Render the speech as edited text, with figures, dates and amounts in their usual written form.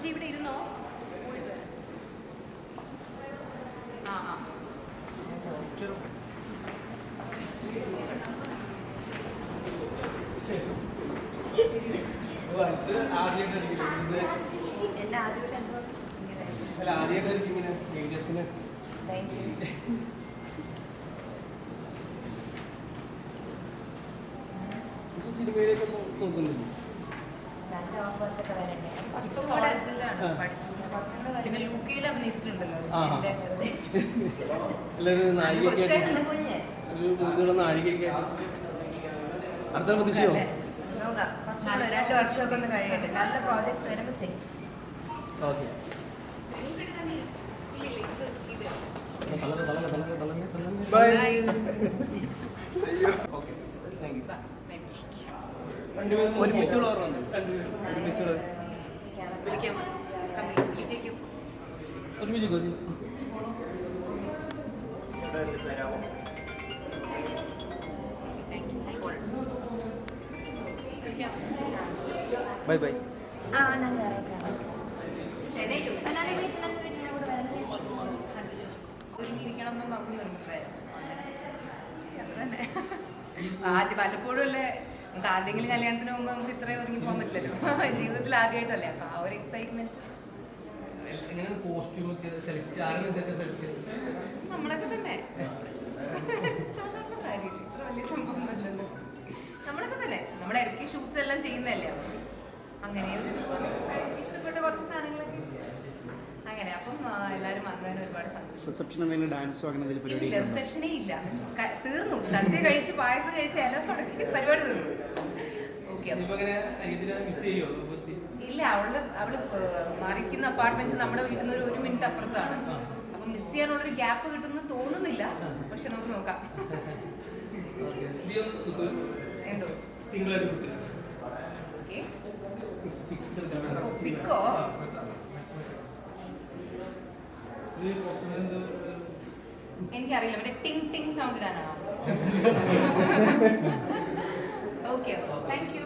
ചേച്ചി ഇവിടെ ഇരുന്നോ, പോയിട്ട് ആ ആ സിനിമയിലേക്ക് നോക്കുന്നില്ല. ഇപ്പൊ കോളേജിലാണ് പഠിച്ചു. പിന്നെ ലുക്കയിൽ അഭിനയിച്ചിട്ടുണ്ടല്ലോ. എല്ലാവരും നാഴികയൊക്കെ ഒരു മുൻകൂറുള്ള നാഴികയൊക്കെ അടുത്ത പ്രതീക്ഷയോ? 2 വർഷമൊക്കെ ഒന്ന് കഴിയട്ടെ, നല്ല പ്രോജക്ട്സ് വരുമ്പോൾ ചെയ്യും. ഓക്കെ. Bye bye. ഒരുങ്ങിയിരിക്കണം എന്നും നമുക്ക് നിർബന്ധമായിരുന്നു. അത്ര തന്നെ. ആദ്യം പലപ്പോഴും അല്ലേ നമുക്ക് ആരുടെങ്കിലും കല്യാണത്തിന് മുമ്പ് നമുക്ക് ഇത്രയും ഒരുങ്ങി പോകാൻ പറ്റില്ലല്ലോ. ജീവിതത്തിൽ ആദ്യമായിട്ടല്ലേ, അപ്പൊ ആ ഒരു എക്സൈറ്റ്മെന്റ്. നമ്മളൊക്കെ തന്നെ സാധാരണ സാരി ഇത്ര വലിയ സംഭവം അല്ലല്ലോ. നമ്മളൊക്കെ തന്നെ നമ്മുടെ ഇടയ്ക്ക് ഷൂട്ട്സ് എല്ലാം ചെയ്യുന്നതല്ലേ, അങ്ങനെ ഒരു ഇഷ്ടപ്പെട്ട കുറച്ച് സാധനങ്ങളൊക്കെ അങ്ങനെ. അപ്പം എല്ലാവരും വന്നതിന് ഒരുപാട് സന്തോഷം. ഇല്ല, റിസപ്ഷനേ ഇല്ല, തീർന്നു. സദ്യ കഴിച്ച് പായസം കഴിച്ച് എല്ലാം തുടങ്ങി പരിപാടി തീർന്നു. ഓക്കെ. ഇല്ല, അവള് മറിക്കുന്ന അപ്പാർട്ട്മെന്റ് നമ്മുടെ വീട്ടിൽ നിന്ന് 1 മിനിറ്റ് അപ്പുറത്താണ്. അപ്പം മിസ് ചെയ്യാനുള്ളൊരു ഗ്യാപ്പ് കിട്ടുമെന്ന് തോന്നുന്നില്ല, പക്ഷെ നമുക്ക് നോക്കാം. എന്തോ ഓക്കെ. പിക്കോ എനിക്കറിയില്ല, മറ്റേ ടിങ് ടിങ് സൗണ്ട് ഇടാനാണോ? Okay, thank U.